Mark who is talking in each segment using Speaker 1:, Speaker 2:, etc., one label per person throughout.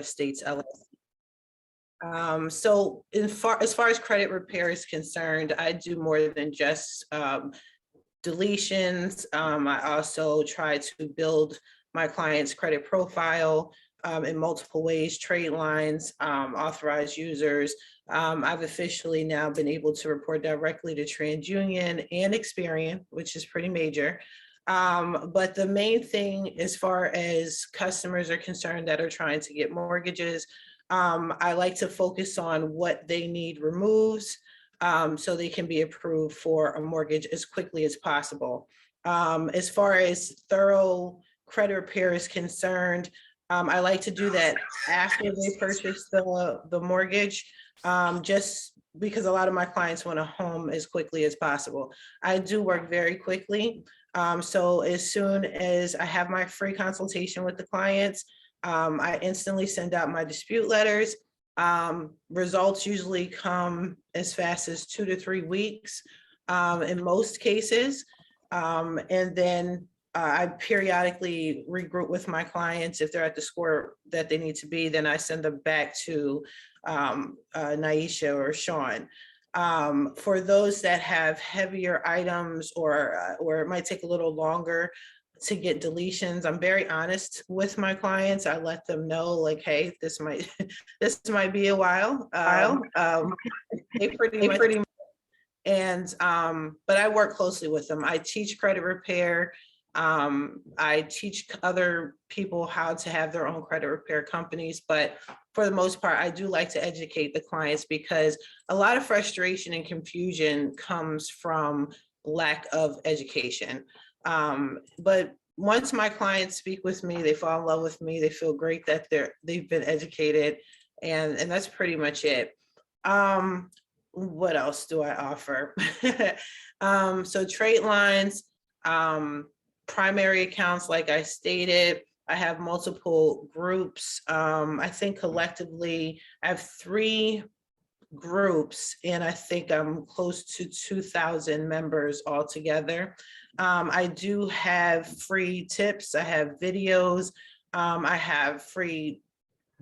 Speaker 1: States LLC. So as far as credit repair is concerned, I do more than just deletions. I also try to build my client's credit profile in multiple ways: trade lines, authorized users. I've officially now been able to report directly to TransUnion and Experian, which is pretty major. But the main thing, as far as customers are concerned that are trying to get mortgages, I like to focus on what they need removed, so they can be approved for a mortgage as quickly as possible. As far as thorough credit repair is concerned, I like to do that after they purchase the mortgage, just because a lot of my clients want a home as quickly as possible. I do work very quickly. So as soon as I have my free consultation with the clients, I instantly send out my dispute letters. Results usually come as fast as 2 to 3 weeks in most cases. And then I periodically regroup with my clients. If they're at the score that they need to be, then I send them back to Naisha or Sean. For those that have heavier items or it might take a little longer to get deletions, I'm very honest with my clients. I let them know, like, hey, this might this might be a while. They pretty much, and but I work closely with them. I teach credit repair. I teach other people how to have their own credit repair companies, but for the most part, I do like to educate the clients, because a lot of frustration and confusion comes from lack of education. But once my clients speak with me, they fall in love with me, they feel great that they've been educated, and that's pretty much it. What else do I offer? So trade lines, primary accounts, like I stated. I have multiple groups. I think collectively I have 3 groups, and I think I'm close to 2,000 members altogether. I do have free tips. I have videos. I have free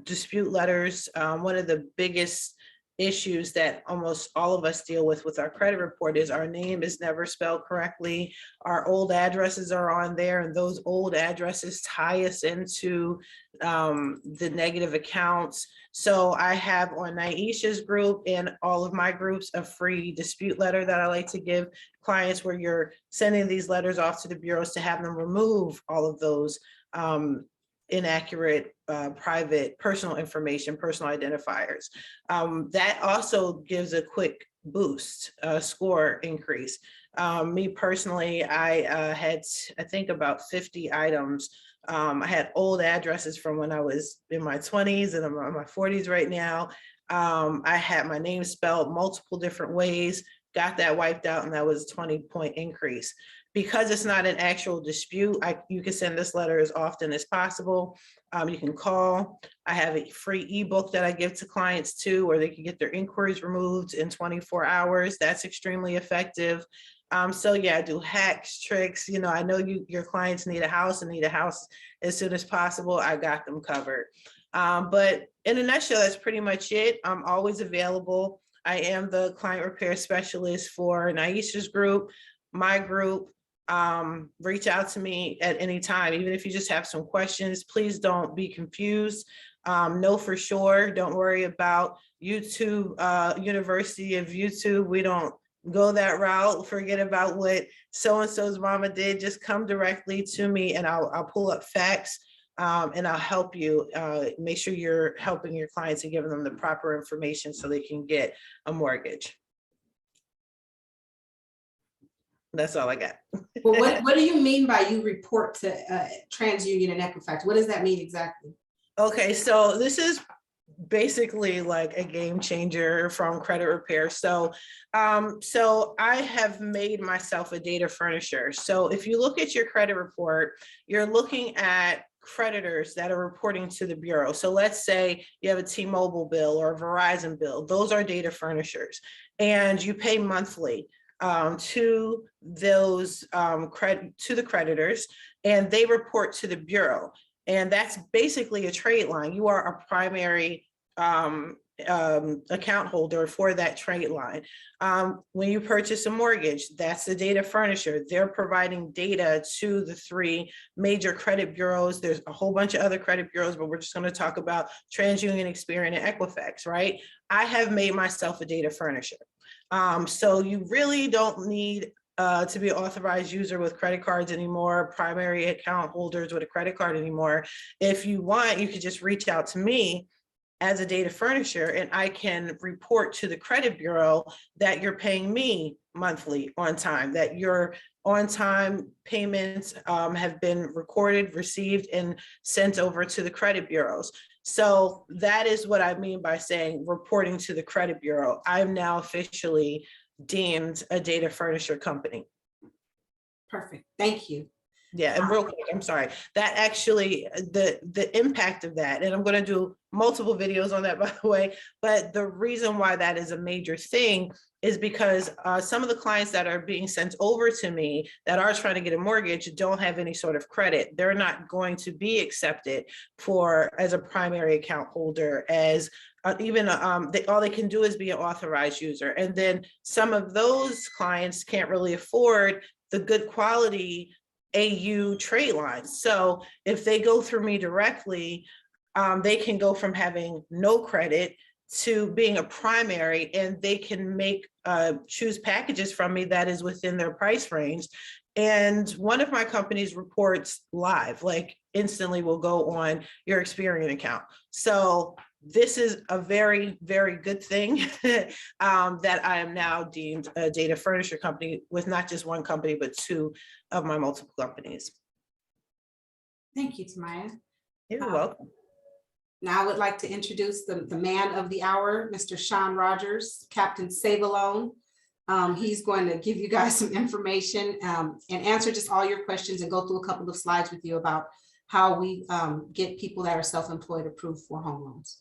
Speaker 1: dispute letters. One of the biggest issues that almost all of us deal with our credit report is our name is never spelled correctly. Our old addresses are on there, and those old addresses tie us into the negative accounts. So I have on Naisha's group and all of my groups a free dispute letter that I like to give clients, where you're sending these letters off to the bureaus to have them remove all of those inaccurate, private, personal information, personal identifiers. That also gives a quick boost, score increase. Me personally, I had, I think, about 50 items. I had old addresses from when I was in my 20s, and I'm in my 40s right now. I had my name spelled multiple different ways, got that wiped out, and that was a 20-point increase. Because it's not an actual dispute, you can send this letter as often as possible. You can call. I have a free ebook that I give to clients too, where they can get their inquiries removed in 24 hours. That's extremely effective. So yeah, I do hacks, tricks. You know, I know your clients need a house and need a house as soon as possible. I got them covered. But in a nutshell, that's pretty much it. I'm always available. I am the client repair specialist for Naisha's group, my group. Reach out to me at any time, even if you just have some questions. Please don't be confused. Know for sure. Don't worry about YouTube, University of YouTube. We don't go that route. Forget about what so-and-so's mama did. Just come directly to me, and I'll pull up facts, and I'll help you. Make sure you're helping your clients and giving them the proper information so they can get a mortgage. That's all I got.
Speaker 2: Well, what do you mean by you report to TransUnion and Equifax? What does that mean exactly?
Speaker 1: Okay, so this is basically like a game changer from credit repair. So I have made myself a data furnisher. So if you look at your credit report, you're looking at creditors that are reporting to the bureau. So let's say you have a T-Mobile bill or a Verizon bill. Those are data furnishers, and you pay monthly to those to the creditors, and they report to the bureau. And that's basically a trade line. You are a primary account holder for that trade line. When you purchase a mortgage, that's the data furnisher. They're providing data to the 3 major credit bureaus. There's a whole bunch of other credit bureaus, but we're just going to talk about TransUnion, Experian, and Equifax, right? I have made myself a data furnisher. So you really don't need to be an authorized user with credit cards anymore, primary account holders with a credit card anymore. If you want, you could just reach out to me as a data furnisher, and I can report to the credit bureau that you're paying me monthly on time, that your on-time payments have been recorded, received, and sent over to the credit bureaus. So that is what I mean by saying reporting to the credit bureau. I'm now officially deemed a data furnisher company.
Speaker 2: Perfect. Thank you.
Speaker 1: Yeah, and real quick, I'm sorry, that actually, the impact of that, and I'm going to do multiple videos on that, by the way, but the reason why that is a major thing is because some of the clients that are being sent over to me that are trying to get a mortgage don't have any sort of credit. They're not going to be accepted as a primary account holder, as even all they can do is be an authorized user. And then some of those clients can't really afford the good quality AU trade lines. So if they go through me directly, they can go from having no credit to being a primary, and they can choose packages from me that is within their price range. And one of my companies reports live, like instantly will go on your Experian account. So this is a very, very good thing that I am now deemed a data furnisher company with not just one company, but 2 of my multiple companies.
Speaker 2: Thank you, Tamaya.
Speaker 1: You're welcome.
Speaker 2: Now I would like to introduce the man of the hour, Mr. Sean Rogers, Captain Save Alone. He's going to give you guys some information and answer just all your questions and go through a couple of slides with you about how we get people that are self-employed approved for home loans.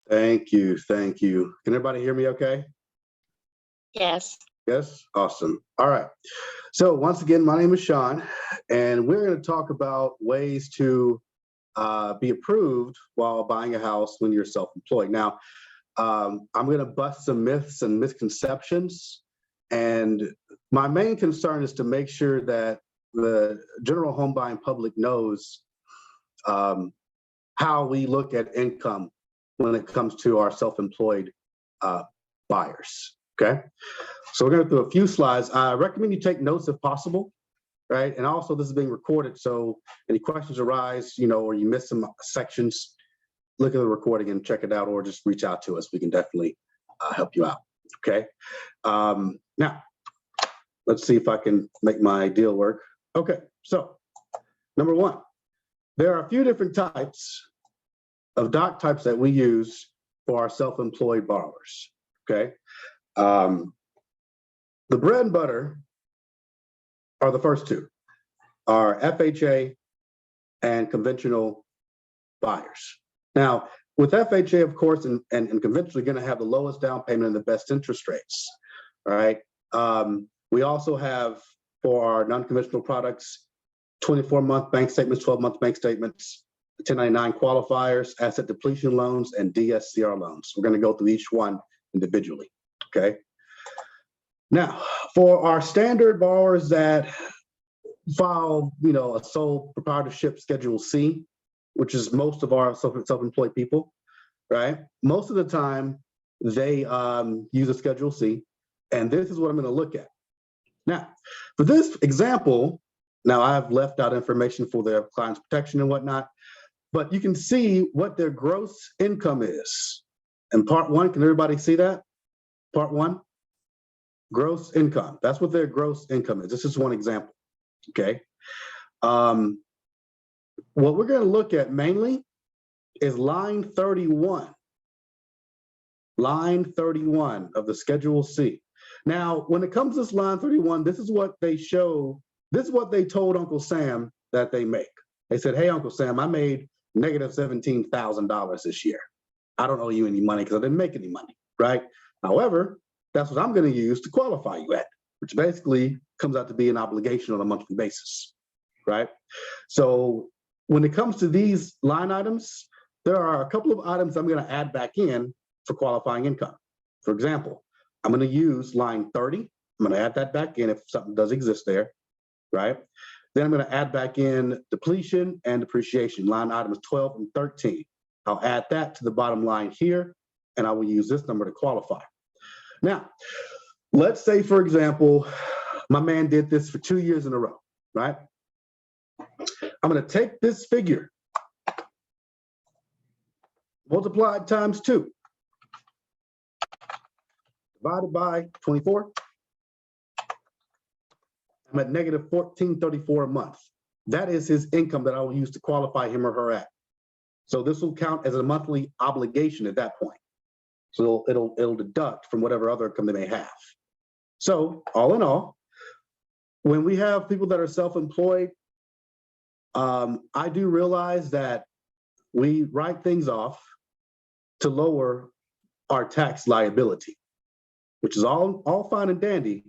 Speaker 3: Thank you. Thank you. Can everybody hear me okay?
Speaker 4: Yes.
Speaker 3: Yes? Awesome. All right. So once again, my name is Sean, and we're going to talk about ways to be approved while buying a house when you're self-employed. Now, I'm going to bust some myths and misconceptions, and my main concern is to make sure that the general home buying public knows how we look at income when it comes to our self-employed buyers, okay? So we're gonna do a few slides. I recommend you take notes if possible, right? And also this is being recorded, so any questions arise, or you miss some sections, look at the recording and check it out, or just reach out to us. We can definitely help you out, okay? Now, let's see if I can make my deal work. Okay, so number 1, there are a few different types of doc types that we use for our self-employed borrowers, okay? The bread and butter are the first 2, are FHA and conventional buyers. Now, with FHA, of course, and conventional, you're gonna have the lowest down payment and the best interest rates, all right? We also have, for our non-conventional products, 24-month bank statements, 12-month bank statements, 1099 qualifiers, asset depletion loans, and DSCR loans. We're going to go through each one individually, okay? Now, for our standard borrowers that file, a sole proprietorship Schedule C, which is most of our self-employed people, right? Most of the time, they use a Schedule C, and this is what I'm going to look at. Now, for this example, now I've left out information for their client's protection and whatnot, but you can see what their gross income is. In part 1, can everybody see that? Part 1, gross income. That's what their gross income is. This is one example, okay? What we're gonna look at mainly is line 31. Line 31 of the Schedule C. Now, when it comes to this line 31, this is what they show, this is what they told Uncle Sam that they make. They said, hey, Uncle Sam, I made negative $17,000 this year. I don't owe you any money because I didn't make any money, right? However, that's what I'm going to use to qualify you at, which basically comes out to be an obligation on a monthly basis, right? So when it comes to these line items, there are a couple of items I'm going to add back in for qualifying income. For example, I'm going to use line 30. I'm going to add that back in if something does exist there, right? Then I'm going to add back in depletion and depreciation, line items 12 and 13. I'll add that to the bottom line here, and I will use this number to qualify. Now, let's say, for example, my man did this for 2 years in a row, right? I'm going to take this figure, multiplied times 2, divided by 24. I'm at negative 1434 a month. That is his income that I will use to qualify him or her at. So this will count as a monthly obligation at that point. So it'll deduct from whatever other income they may have. So all in all, when we have people that are self-employed, I do realize that we write things off to lower our tax liability, which is all fine and dandy.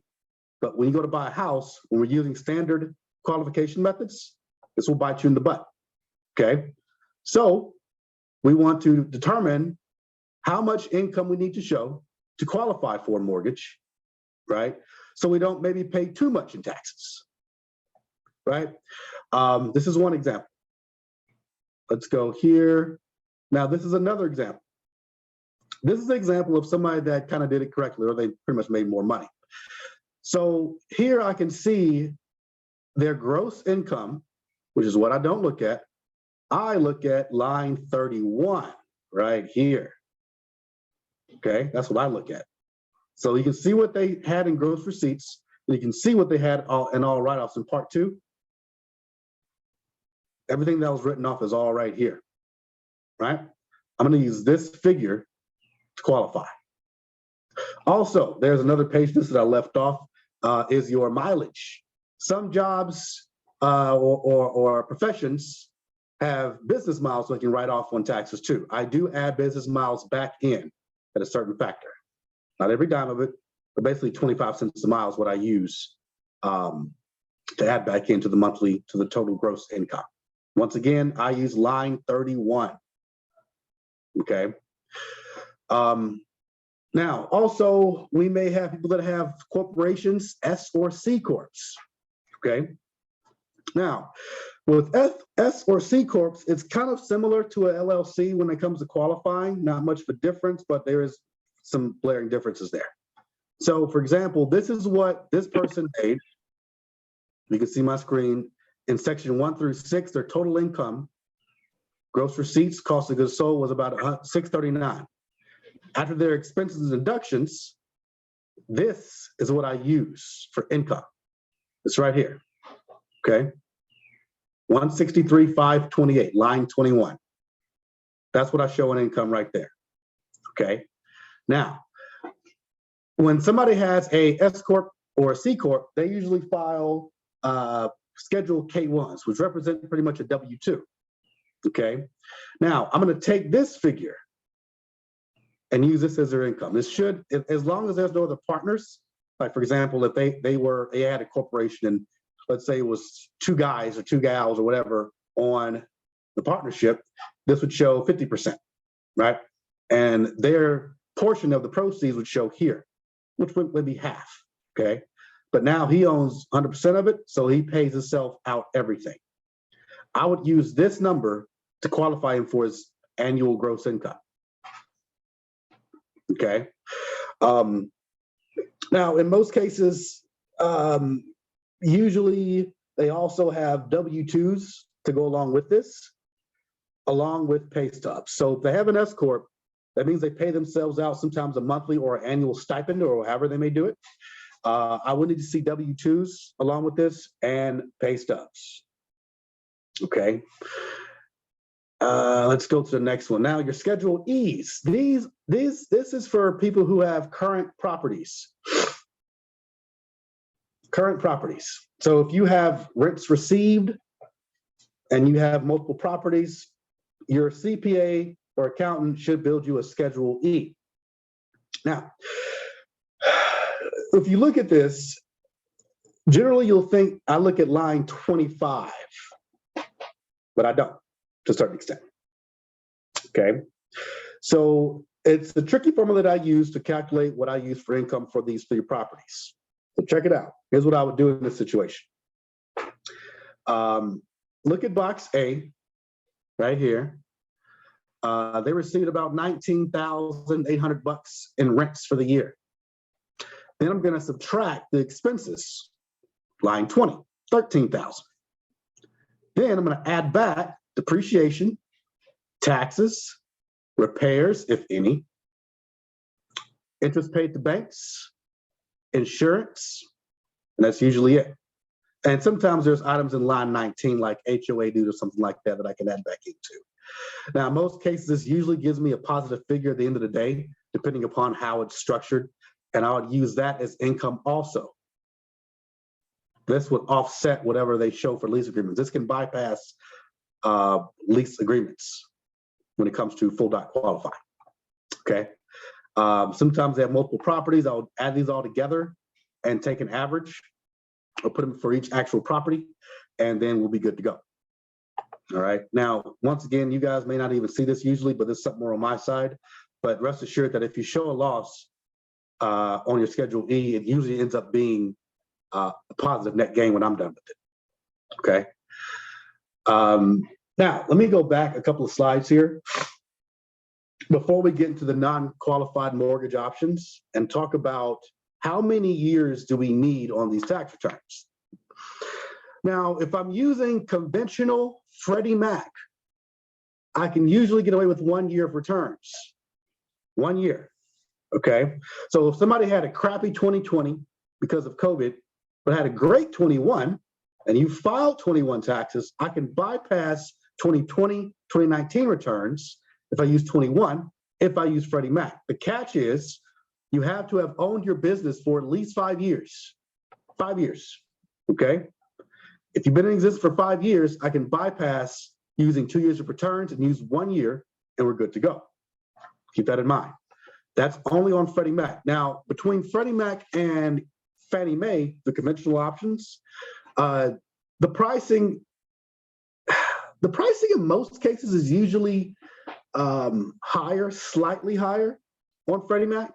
Speaker 3: But when you go to buy a house, when we're using standard qualification methods, this will bite you in the butt, okay? So we want to determine how much income we need to show to qualify for a mortgage, right? So we don't maybe pay too much in taxes, right? This is one example. Let's go here. Now, this is another example. This is an example of somebody that kind of did it correctly, or they pretty much made more money. So here I can see their gross income, which is what I don't look at. I look at line 31 right here. Okay, that's what I look at. So you can see what they had in gross receipts, and you can see what they had in all write-offs in part 2. Everything that was written off is all right here, right? I'm going to use this figure to qualify. Also, there's another page that I left off, is your mileage. Some jobs or professions have business miles so they can write off on taxes too. I do add business miles back in at a certain factor. Not every dime of it, but basically 25 cents a mile is what I use to add back into the monthly, to the total gross income. Once again, I use line 31, okay? Now, also, we may have people that have corporations, S or C corps, okay? Now, with S or C corps, it's kind of similar to a LLC when it comes to qualifying, not much of a difference, but there is some glaring differences there. So, for example, this is what this person made. You can see my screen. In section 1 through 6, their total income, gross receipts, cost of goods sold was about $639. After their expenses and deductions, this is what I use for income. It's right here, okay? 163,528, line 21. That's what I show in income right there, okay? Now, when somebody has a S Corp or a C Corp, they usually file Schedule K-1s, which represent pretty much a W-2, okay? Now, I'm gonna take this figure and use this as their income. This should, as long as there's no other partners, like for example, if they had a corporation and let's say it was 2 guys or 2 gals or whatever on the partnership, this would show 50%, right? And their portion of the proceeds would show here, which would be half, okay? But now he owns 100% of it, so he pays himself out everything. I would use this number to qualify him for his annual gross income. Okay. Now, in most cases, usually they also have W-2s to go along with this, along with pay stubs. So if they have an S Corp, that means they pay themselves out sometimes a monthly or annual stipend or however they may do it. I would need to see W-2s along with this and pay stubs. Okay. Let's go to the next one. Now, your Schedule E's. This is for people who have current properties. Current properties. So if you have rents received and you have multiple properties, your CPA or accountant should build you a Schedule E. Now, if you look at this, generally you'll think I look at line 25. but I don't to a certain extent. Okay. So it's the tricky formula that I use to calculate what I use for income for these 3 properties. So check it out. Here's what I would do in this situation. Look at box A right here. They received about $19,800 in rents for the year. Then I'm going to subtract the expenses, line 20, $13,000. Then I'm going to add back depreciation, taxes, repairs, if any, interest paid to banks, insurance, and that's usually it. And sometimes there's items in line 19 like HOA dues or something like that that I can add back into. Now, in most cases, this usually gives me a positive figure at the end of the day, depending upon how it's structured, and I would use that as income also. This would offset whatever they show for lease agreements. This can bypass lease agreements when it comes to full dot qualify. Okay. Sometimes they have multiple properties. I'll add these all together and take an average. I'll put them for each actual property, and then we'll be good to go. All right. Now, once again, you guys may not even see this usually, but this is something more on my side. But rest assured that if you show a loss on your Schedule E, it usually ends up being a positive net gain when I'm done with it. Okay. Now, let me go back a couple of slides here before we get into the non-qualified mortgage options and talk about how many years do we need on these tax returns. Now, if I'm using conventional Freddie Mac, I can usually get away with 1 year of returns. 1 year, okay? So if somebody had a crappy 2020 because of COVID, but had a great 21, and you filed 21 taxes, I can bypass 2020, 2019 returns if I use 21, if I use Freddie Mac. The catch is you have to have owned your business for at least 5 years. 5 years, okay? If you've been in existence for 5 years, I can bypass using 2 years of returns and use 1 year, and we're good to go. Keep that in mind. That's only on Freddie Mac. Now, between Freddie Mac and Fannie Mae, the conventional options, the pricing in most cases is usually higher, slightly higher on Freddie Mac.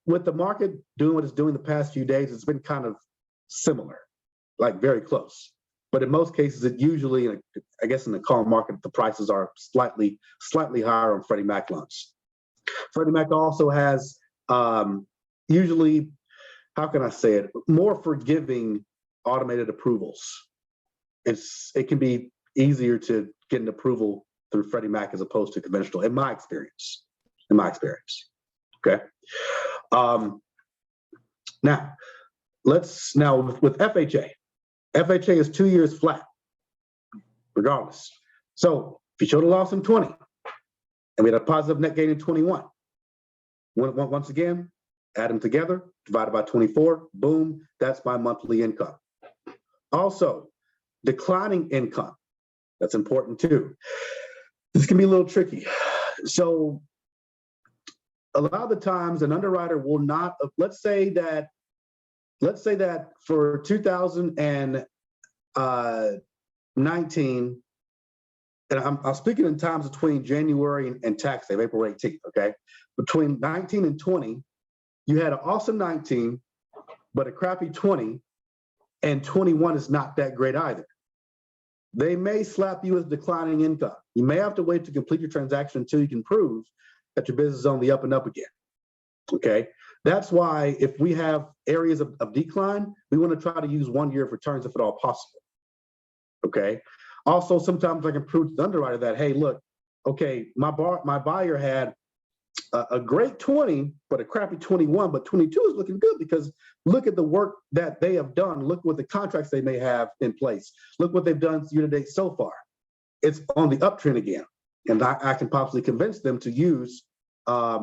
Speaker 3: With the market doing what it's doing the past few days, it's been kind of similar, like very close. But in most cases, it usually, I guess in the calm market, the prices are slightly higher on Freddie Mac loans. Freddie Mac also has usually, how can I say it, more forgiving automated approvals. It can be easier to get an approval through Freddie Mac as opposed to conventional, in my experience. Okay. Now with FHA. FHA is 2 years flat, regardless. So if you showed a loss in 20 and we had a positive net gain in 21, once again, add them together, divided by 24, boom, that's my monthly income. Also, declining income, that's important too. This can be a little tricky. So a lot of the times an underwriter will not, let's say that for 2019, and I'm speaking in times between January and tax day, April 18th, okay? Between 19 and 20, you had an awesome 19, but a crappy 20, and 21 is not that great either. They may slap you as declining income. You may have to wait to complete your transaction until you can prove that your business is on the up and up again, okay? That's why if we have areas of decline, we want to try to use 1 year of returns if at all possible, okay? Also, sometimes I can prove to the underwriter that, hey, look, okay, my buyer had a great 20, but a crappy 21, but 22 is looking good because look at the work that they have done. Look what the contracts they may have in place. Look what they've done year to date so far. It's on the uptrend again. And I can possibly convince them to use a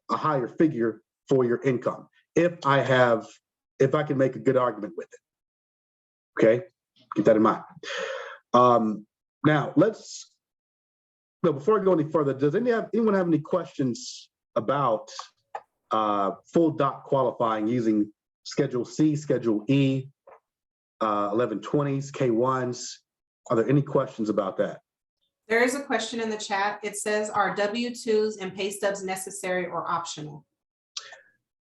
Speaker 3: higher figure for your income if I can make a good argument with it. Okay, keep that in mind. Now before I go any further, does anyone have any questions about full dot qualifying using Schedule C, Schedule E, 1120s, K1s, Are there any questions about that?
Speaker 2: There is a question in the chat. It says, are W-2s and pay stubs necessary or optional?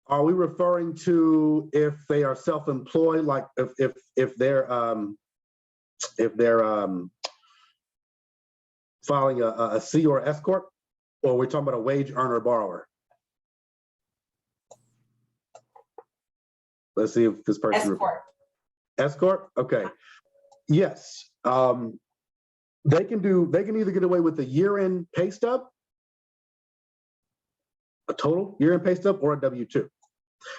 Speaker 3: Are we referring to if they are self-employed, like if they're filing a C or S corp, or we're talking about a wage earner borrower? Let's see if this person.
Speaker 2: S corp.
Speaker 3: S corp. Okay. Yes. They can either get away with a year-end pay stub, a total year-end pay stub, or a W-2.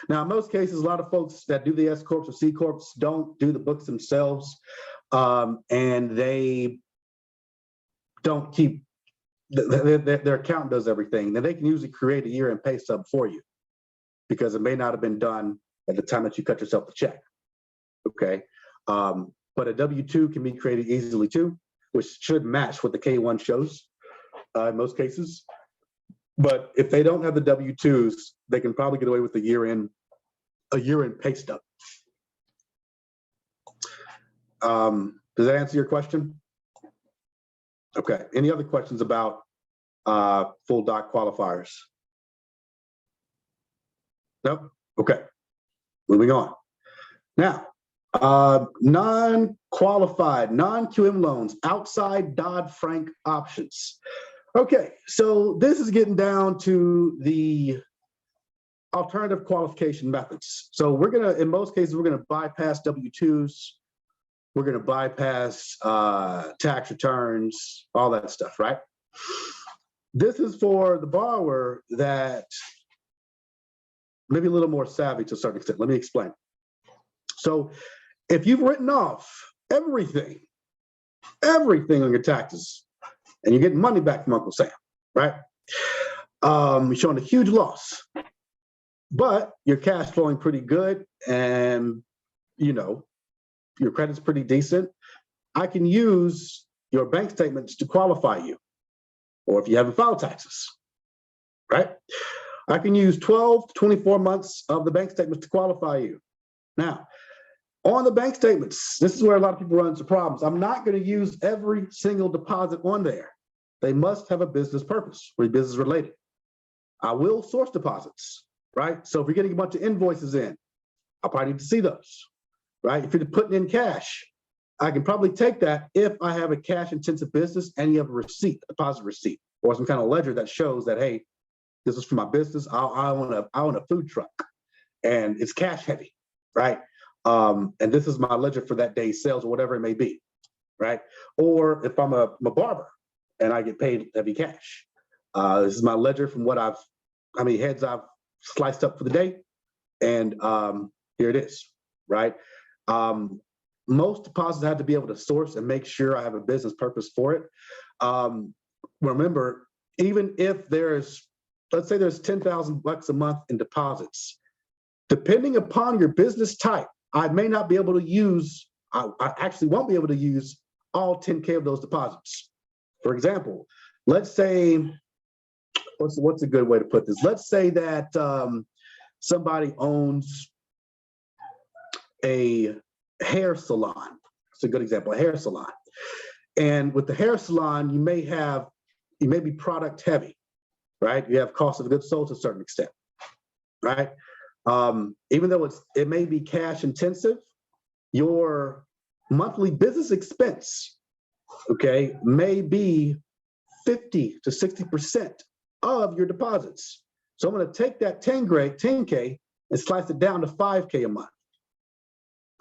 Speaker 3: Now, in most cases, a lot of folks that do the S corps or C corps don't do the books themselves, and they don't keep their accountant does everything. Now, they can usually create a year-end pay stub for you because it may not have been done at the time that you cut yourself the check. Okay, but a W-2 can be created easily too, which should match what the K-1 shows in most cases. But if they don't have the W-2s, they can probably get away with a year-end pay stub. Does that answer your question? Okay. Any other questions about full doc qualifiers? Nope. Okay. Moving on. Now, non-qualified, non-QM loans, outside Dodd-Frank options. Okay, so this is getting down to the alternative qualification methods. So we're gonna, in most cases, we're gonna bypass W-2s, we're gonna bypass tax returns, all that stuff, right? This is for the borrower that maybe a little more savvy to a certain extent. Let me explain. So if you've written off everything on your taxes, and you're getting money back from Uncle Sam, right? You're showing a huge loss, but your cash flowing pretty good, and you know your credit's pretty decent. I can use your bank statements to qualify you, or if you haven't filed taxes, right? I can use 12 to 24 months of the bank statements to qualify you. Now, on the bank statements, this is where a lot of people run into problems. I'm not going to use every single deposit on there. They must have a business purpose or business related. I will source deposits, right? So if you're getting a bunch of invoices in, I'll probably need to see those, right? If you're putting in cash, I can probably take that if I have a cash intensive business and you have a receipt, a deposit receipt, or some kind of ledger that shows that, hey, this is for my business. I own a food truck and it's cash heavy, right? And this is my ledger for that day's sales or whatever it may be, right? Or if I'm a barber and I get paid heavy cash, this is my ledger from how many heads I've sliced up for the day, and here it is, right? Most deposits have to be able to source and make sure I have a business purpose for it. Remember, even if let's say there's $10,000 a month in deposits, depending upon your business type, I may not be able to use, I actually won't be able to use all 10K of those deposits. For example, let's say, what's a good way to put this? Let's say that somebody owns a hair salon. It's a good example, a hair salon. And with the hair salon, you may be product heavy, right? You have cost of goods sold to a certain extent, right? Even though it may be cash intensive, your monthly business expense, okay, may be 50 to 60% of your deposits. So I'm going to take that 10K and slice it down to 5K a month,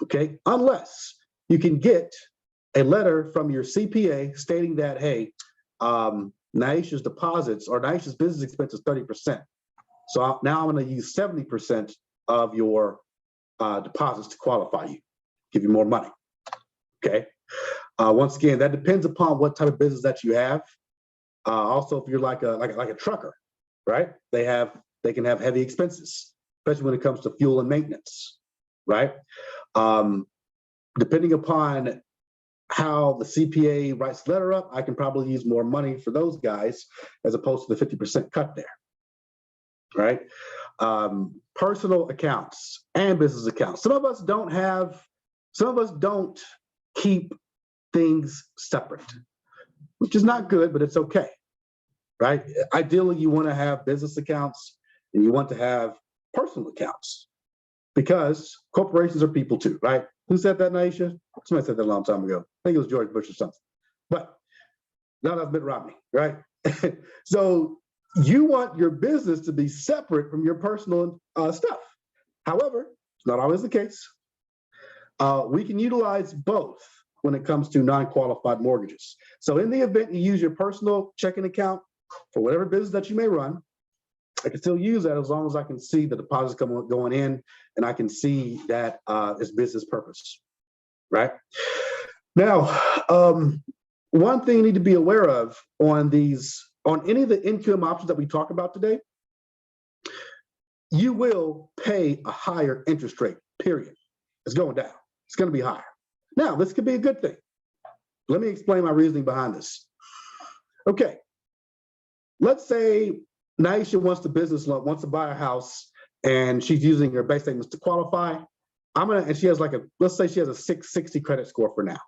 Speaker 3: okay? Unless you can get a letter from your CPA stating that, hey, Naisha's deposits or Naisha's business expense is 30%. So now I'm going to use 70% of your deposits to qualify you, give you more money, okay? Once again, that depends upon what type of business that you have. Also, if you're like a trucker, right? They can have heavy expenses, especially when it comes to fuel and maintenance, right? Depending upon how the CPA writes the letter up, I can probably use more money for those guys as opposed to the 50% cut there, right? Personal accounts and business accounts. Some of us don't keep things separate, which is not good, but it's okay, right? Ideally, you want to have business accounts and you want to have personal accounts because corporations are people too, right? Who said that, Naisha? Somebody said that a long time ago. I think it was George Bush or something. But now that's Mitt Romney, right? So you want your business to be separate from your personal stuff. However, it's not always the case. We can utilize both when it comes to non-qualified mortgages. So in the event you use your personal checking account for whatever business that you may run, I can still use that as long as I can see the deposits going in and I can see that it's business purpose, right? Now, one thing you need to be aware of on any of the income options that we talk about today, you will pay a higher interest rate, period. It's going down. It's going to be higher. Now, this could be a good thing. Let me explain my reasoning behind this. Okay, let's say Naisha wants to buy a house, and she's using her bank statements to qualify. And she has let's say she has a 660 credit score for now.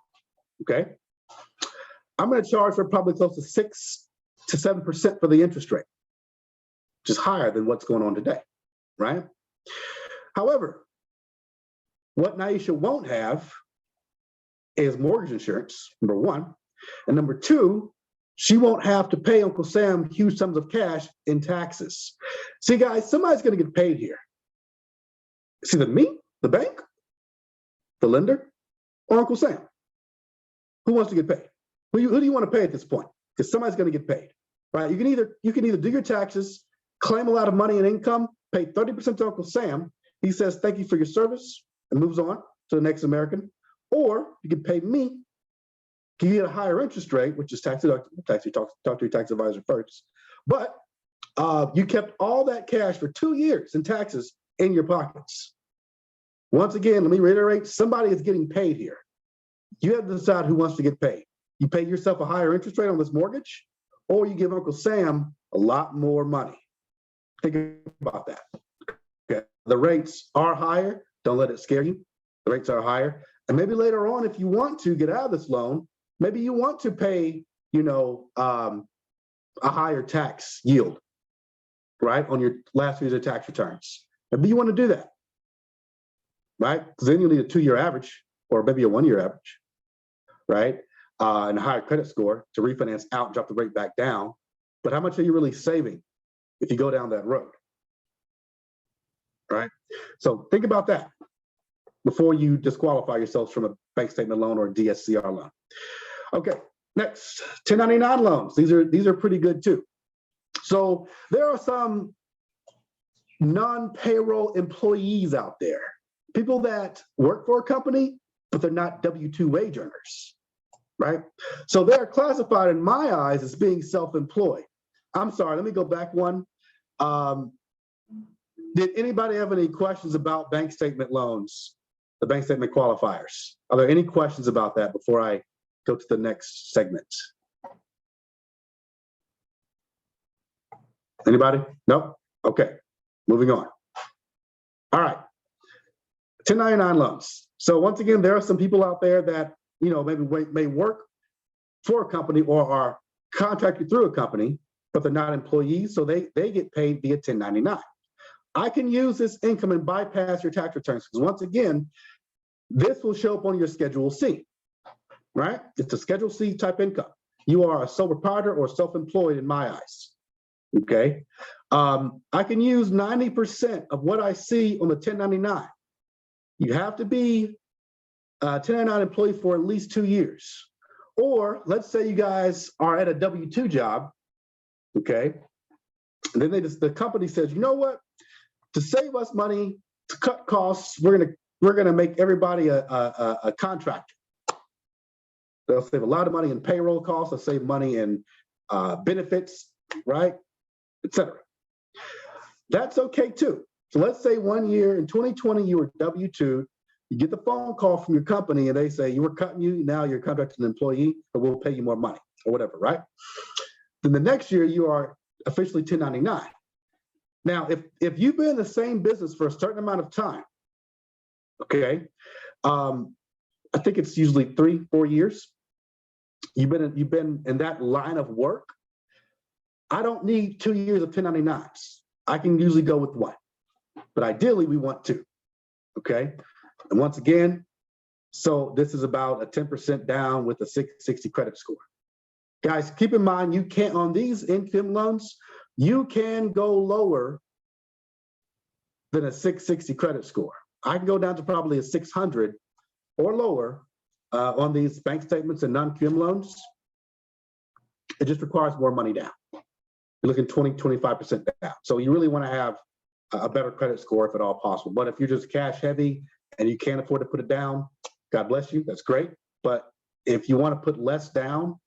Speaker 3: Okay, I'm going to charge her probably close to 6 to 7% for the interest rate, which is higher than what's going on today, right? However, what Naisha won't have is mortgage insurance, number one. And number two, she won't have to pay Uncle Sam huge sums of cash in taxes. See, guys, somebody's going to get paid here. It's either me, the bank, the lender, or Uncle Sam. Who wants to get paid? Who do you want to pay at this point? Because somebody's going to get paid, right? You can either do your taxes, claim a lot of money and income, pay 30% to Uncle Sam. He says, thank you for your service, and moves on to the next American. Or you can pay me, can get a higher interest rate, which is tax deductible. Talk to your tax advisor first. But you kept all that cash for 2 years in taxes in your pockets. Once again, let me reiterate, somebody is getting paid here. You have to decide who wants to get paid. You pay yourself a higher interest rate on this mortgage, or you give Uncle Sam a lot more money. Think about that. Okay. The rates are higher. Don't let it scare you. The rates are higher. And maybe later on, if you want to get out of this loan, maybe you want to pay, a higher tax yield, right, on your last year's tax returns. Maybe you want to do that, right? Because then you'll need a 2-year average or maybe a 1-year average, right? And a higher credit score to refinance out and drop the rate back down. But how much are you really saving if you go down that road, right? So think about that before you disqualify yourselves from a bank statement loan or a DSCR loan. Okay, next, 1099 loans. These are pretty good too. So there are some non-payroll employees out there, people that work for a company, but they're not W-2 wage earners, right? So they're classified in my eyes as being self-employed. I'm sorry, let me go back one. Did anybody have any questions about bank statement loans, the bank statement qualifiers? Are there any questions about that before I go to the next segment? Anybody? Nope. Okay, moving on. All right, 1099 loans. So once again, there are some people out there that maybe may work for a company or are contracted through a company, but they're not employees, so they get paid via 1099. I can use this income and bypass your tax returns because once again, this will show up on your Schedule C, right? It's a Schedule C type income. You are a sole proprietor or self-employed in my eyes, okay? I can use 90% of what I see on the 1099. You have to be a 1099 employee for at least 2 years. Or let's say you guys are at a W-2 job, okay? And then the company says, you know what? To save us money, to cut costs, we're gonna make everybody a contractor. They'll save a lot of money in payroll costs. They'll save money in benefits, right, etc. That's okay too. So let's say 1 year in 2020 you were W-2. You get the phone call from your company and they say you were cutting you. Now you're contracted an employee, but we'll pay you more money or whatever, right? Then the next year you are officially 1099. Now, if you've been in the same business for a certain amount of time, okay, I think it's usually 3-4 years. you've been in that line of work, I don't need 2 years of 1099s. I can usually go with 1, but ideally we want 2. Okay, and once again, so this is about a 10% down with a 660 credit score. Guys, keep in mind, you can't, on these income loans, you can go lower than a 660 credit score. I can go down to probably a 600 or lower on these bank statements and non-QM loans. It just requires more money down. You're looking 20, 25% down. So you really want to have a better credit score if at all possible. But if you're just cash heavy and you can't afford to put it down, God bless you, that's great. But if you want to put less down,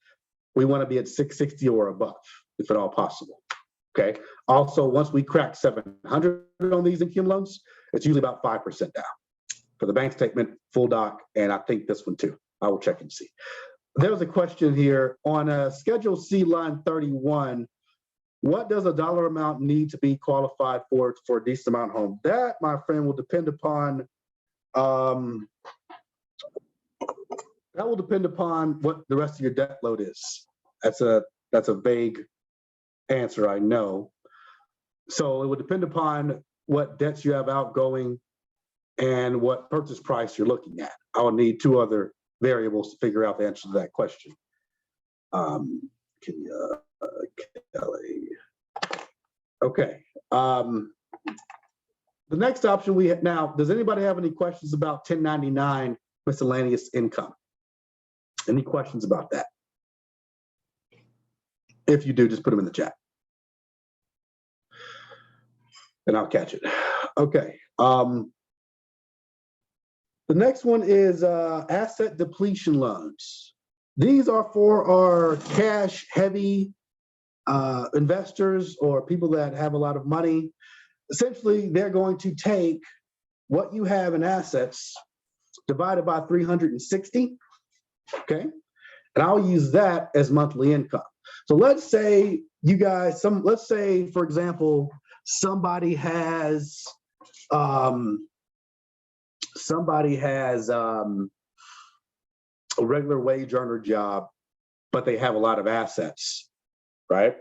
Speaker 3: we want to be at 660 or above, if at all possible. Okay. Also, once we crack 700 on these income loans, it's usually about 5% down for the bank statement, full doc, and I think this one too. I will check and see. There's a question here on Schedule C, line 31. What does a dollar amount need to be qualified for a decent amount home? That, my friend, will depend upon what the rest of your debt load is. That's a vague answer, I know. So it would depend upon what debts you have outgoing and what purchase price you're looking at. I would need 2 other variables to figure out the answer to that question. Kelly. Okay. The next option we have now, does anybody have any questions about 1099 miscellaneous income? Any questions about that? If you do, just put them in the chat. And I'll catch it. Okay. The next one is asset depletion loans. These are for our cash heavy investors or people that have a lot of money. Essentially, they're going to take what you have in assets divided by 360, okay? And I'll use that as monthly income. So let's say you guys, let's say, for example, somebody has a regular wage earner job, but they have a lot of assets, right?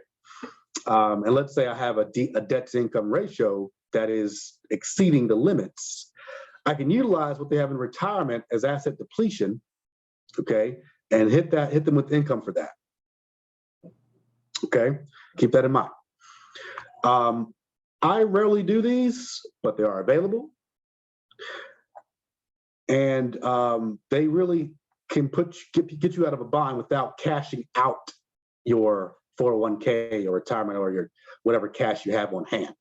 Speaker 3: And let's say I have a debt to income ratio that is exceeding the limits. I can utilize what they have in retirement as asset depletion, okay, and hit them with income for that. Okay, keep that in mind. I rarely do these, but they are available. And they really can get you out of a bind without cashing out your 401k or retirement or your whatever cash you have on hand.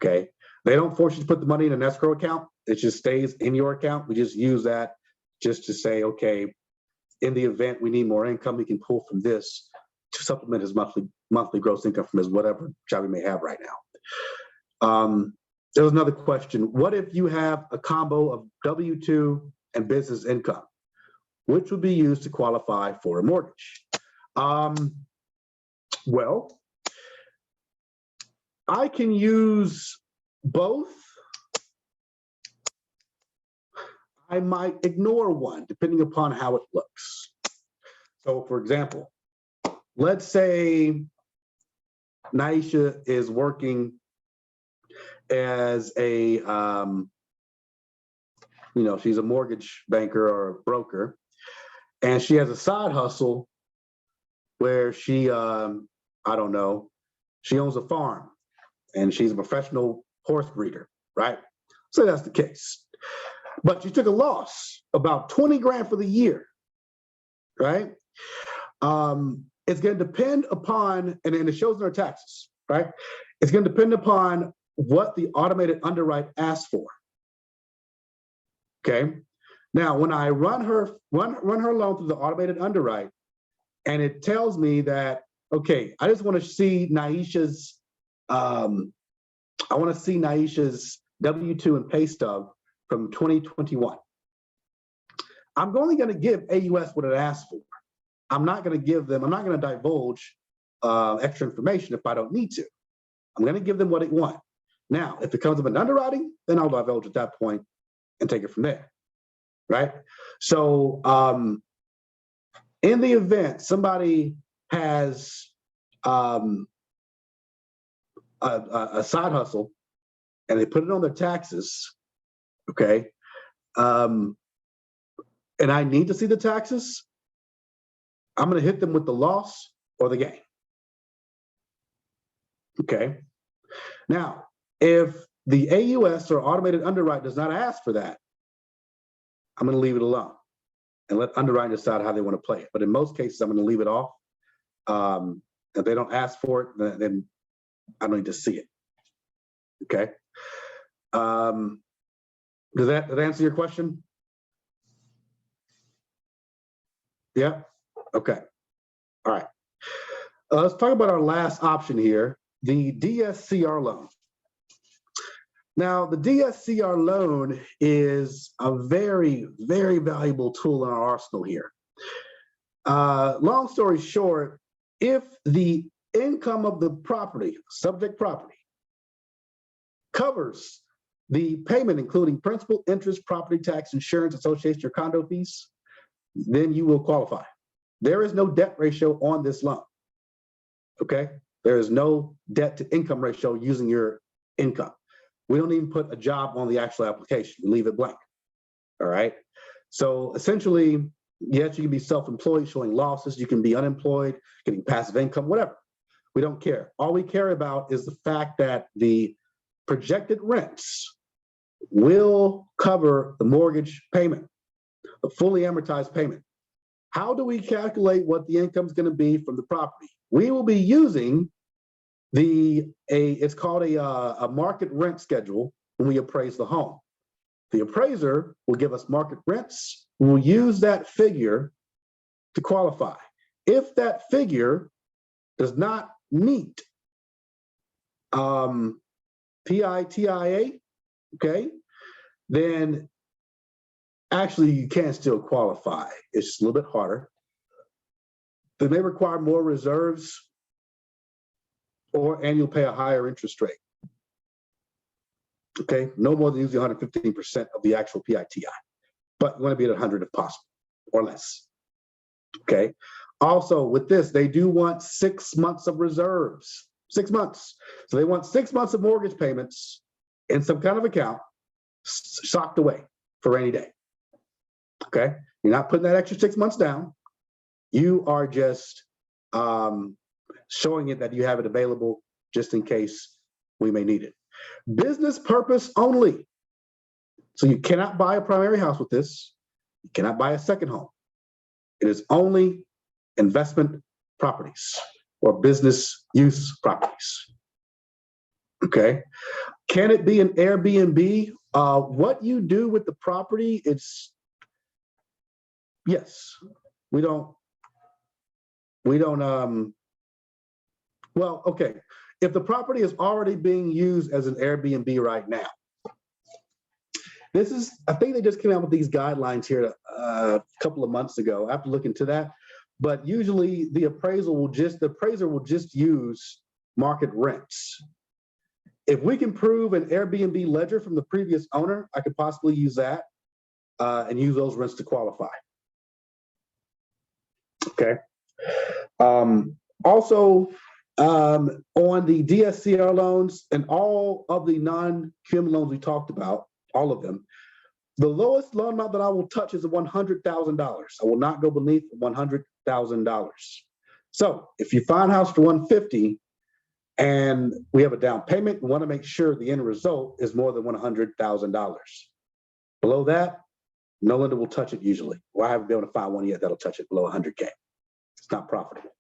Speaker 3: Okay, they don't force you to put the money in an escrow account. It just stays in your account. We just use that just to say, okay, in the event we need more income, we can pull from this to supplement his monthly gross income from his whatever job he may have right now. There was another question. What if you have a combo of W-2 and business income, which would be used to qualify for a mortgage? Well, I can use both. I might ignore one depending upon how it looks. So for example, let's say Naisha is working as a, she's a mortgage banker or a broker, and she has a side hustle where she, she owns a farm and she's a professional horse breeder, right? So that's the case. But she took a loss, about 20 grand for the year, right? It's going to depend upon, and it shows in her taxes, right? It's going to depend upon what the automated underwrite asks for. Okay. Now, when I run her loan through the automated underwrite, and it tells me that, okay, I just want to see Naisha's, W-2 and pay stub from 2021. I'm only going to give AUS what it asks for. I'm not going to divulge extra information if I don't need to. I'm going to give them what it wants. Now, if it comes up in underwriting, then I'll divulge at that point and take it from there, right? So in the event somebody has a side hustle and they put it on their taxes, okay, and I need to see the taxes, I'm going to hit them with the loss or the gain. Okay. Now, if the AUS or automated underwrite does not ask for that, I'm going to leave it alone and let underwriting decide how they want to play it. But in most cases, I'm going to leave it off. If they don't ask for it, then I don't need to see it. Okay. Does that answer your question? Yeah. Okay. All right. Let's talk about our last option here, the DSCR loan. Now, the DSCR loan is a very, very valuable tool in our arsenal here. Long story short, if the income of the property, subject property, covers the payment, including principal, interest, property tax, insurance, association, or condo fees, then you will qualify. There is no debt ratio on this loan. Okay? There is no debt to income ratio using your income. We don't even put a job on the actual application. We leave it blank. All right? So essentially, yes, you can be self-employed, showing losses. You can be unemployed, getting passive income, whatever. We don't care. All we care about is the fact that the projected rents will cover the mortgage payment, the fully amortized payment. How do we calculate what the income is going to be from the property? We will be using it's called a market rent schedule when we appraise the home. The appraiser will give us market rents. We'll use that figure to qualify. If that figure does not meet PITIA, okay, then actually you can still qualify. It's just a little bit harder. They may require more reserves, and you'll pay a higher interest rate. Okay, no more than usually 115% of the actual PITI, but you want to be at 100 if possible, or less. Okay. Also, with this, they do want 6 months of reserves. 6 months. So they want 6 months of mortgage payments in some kind of account, socked away for rainy day. Okay. You're not putting that extra 6 months down. You are just showing it that you have it available just in case we may need it. Business purpose only. So you cannot buy a primary house with this. You cannot buy a second home. It is only investment properties or business use properties. Okay. Can it be an Airbnb? What you do with the property, yes. We don't, well, okay. If the property is already being used as an Airbnb right now, I think they just came out with these guidelines here a couple of months ago. I have to look into that. But usually the appraiser will just use market rents. If we can prove an Airbnb ledger from the previous owner, I could possibly use that and use those rents to qualify. Okay. Also, on the DSCR loans and all of the non-QM loans we talked about, all of them, the lowest loan amount that I will touch is $100,000. I will not go beneath $100,000. So if you find a house for $150,000 and we have a down payment, we want to make sure the end result is more than $100,000. Below that, no lender will touch it usually. Well, I haven't been able to find one yet that'll touch it below $100K. It's not profitable.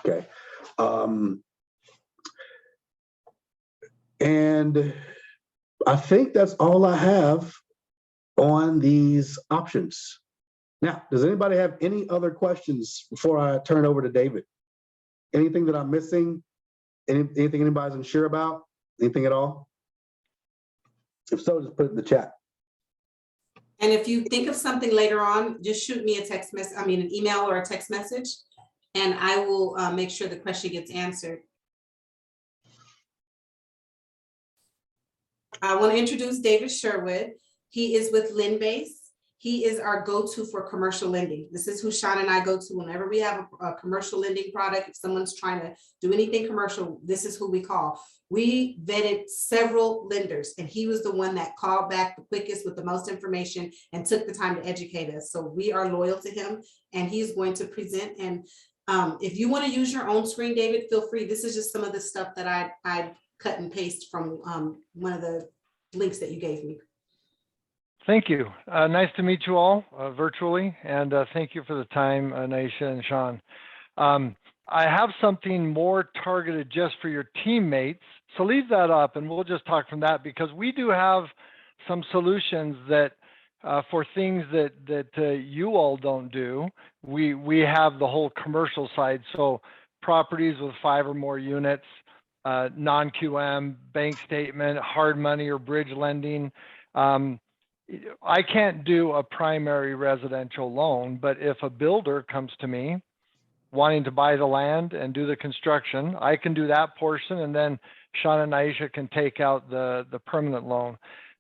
Speaker 3: Okay. And I think that's all I have on these options. Now, does anybody have any other questions before I turn over to David? Anything that I'm missing? Anything anybody's unsure about? Anything at all? If so, just put it in the chat.
Speaker 2: And if you think of something later on, just shoot me an email or a text message, and I will make sure the question gets answered. I want to introduce David Sherwood. He is with Lendbase. He is our go-to for commercial lending. This is who Sean and I go to whenever we have a commercial lending product. If someone's trying to do anything commercial, this is who we call. We vetted several lenders, and he was the one that called back the quickest with the most information and took the time to educate us. So we are loyal to him, and he's going to present. And if you want to use your own screen, David, feel free. This is just some of the stuff that I cut and paste from one of the links that you gave me.
Speaker 5: Thank you. Nice to meet you all virtually, and thank you for the time, Naisha and Sean. I have something more targeted just for your teammates, so leave that up and we'll just talk from that, because we do have some solutions that for things that you all don't do. We have the whole commercial side, so properties with 5 or more units, non-QM, bank statement, hard money or bridge lending. I can't do a primary residential loan, but if a builder comes to me wanting to buy the land and do the construction, I can do that portion, and then Sean and Naisha can take out the permanent loan.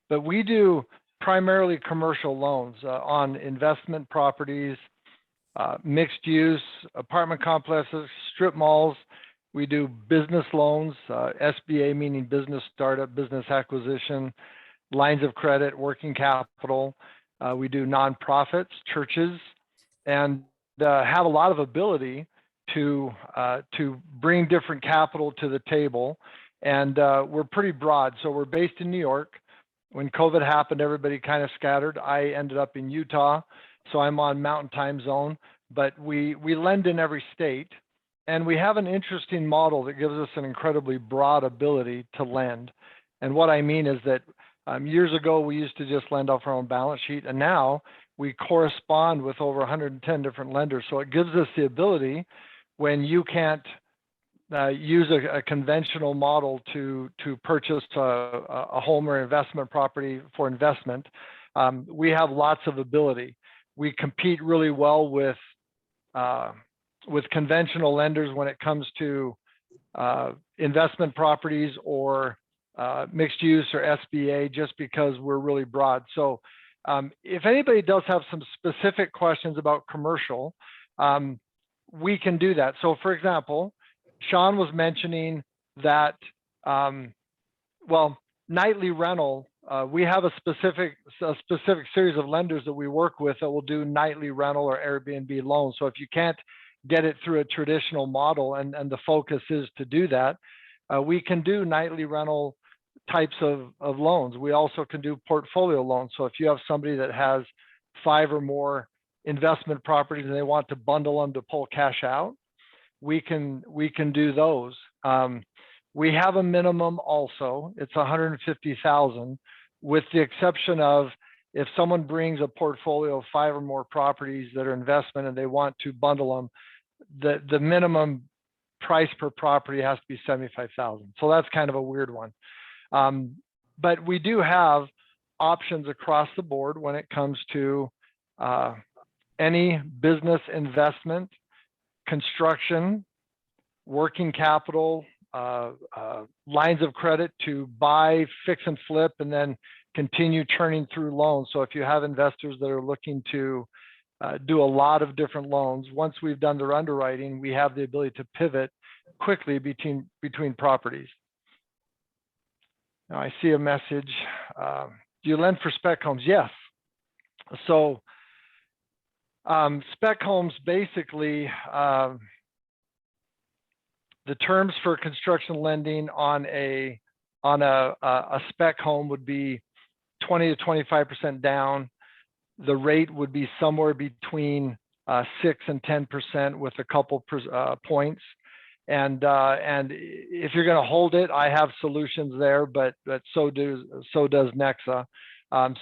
Speaker 5: But we do primarily commercial loans on investment properties, mixed use, apartment complexes, strip malls. We do business loans, SBA meaning business startup, business acquisition, lines of credit, working capital. We do nonprofits, churches, and have a lot of ability to bring different capital to the table. And we're pretty broad. So we're based in New York. When COVID happened, everybody kind of scattered. I ended up in Utah, so I'm on Mountain Time Zone. But we lend in every state, and we have an interesting model that gives us an incredibly broad ability to lend. And what I mean is that years ago, we used to just lend off our own balance sheet, and now we correspond with over 110 different lenders. So it gives us the ability, when you can't use a conventional model to purchase a home or investment property for investment, we have lots of ability. We compete really well with conventional lenders when it comes to investment properties or mixed use or SBA, just because we're really broad. So if anybody does have some specific questions about commercial, we can do that. So for example, Sean was mentioning that, well, nightly rental, we have a specific series of lenders that we work with that will do nightly rental or Airbnb loans. So if you can't get it through a traditional model, and the focus is to do that, we can do nightly rental types of loans. We also can do portfolio loans. So if you have somebody that has 5 or more investment properties and they want to bundle them to pull cash out, we can do those. We have a minimum also. It's 150,000, with the exception of if someone brings a portfolio of 5 or more properties that are investment and they want to bundle them, the minimum price per property has to be 75,000. So that's kind of a weird one. But we do have options across the board when it comes to any business investment, construction, working capital, lines of credit to buy, fix and flip, and then continue churning through loans. So if you have investors that are looking to do a lot of different loans, once we've done their underwriting, we have the ability to pivot quickly between properties. Now I see a message. Do you lend for spec homes? Yes. So spec homes, basically, the terms for construction lending on a spec home would be 20 to 25% down. The rate would be somewhere between 6 and 10% with a couple points. And if you're going to hold it, I have solutions there, but so does Nexa.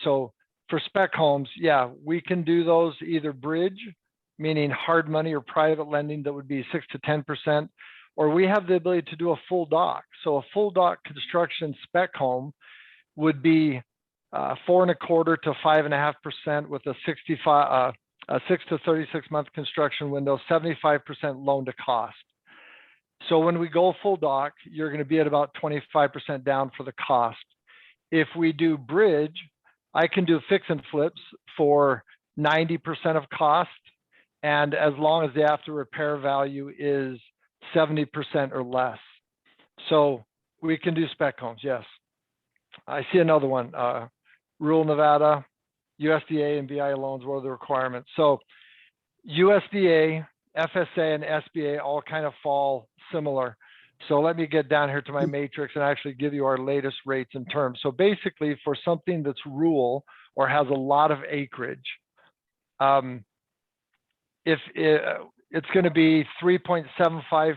Speaker 5: So for spec homes, yeah, we can do those either bridge, meaning hard money or private lending that would be 6 to 10%, or we have the ability to do a full doc. So a full doc construction spec home would be 4.25% to 5.5% with a 6 to 36 month construction window, 75% loan to cost. So when we go full doc, you're going to be at about 25% down for the cost. If we do bridge, I can do fix and flips for 90% of cost, and as long as the after repair value is 70% or less. So we can do spec homes, yes. I see another one, rural Nevada, USDA and BI loans, what are the requirements? So USDA, FSA, and SBA all kind of fall similar. So let me get down here to my matrix and actually give you our latest rates and terms. So basically for something that's rural or has a lot of acreage, if it's going to be 3.75%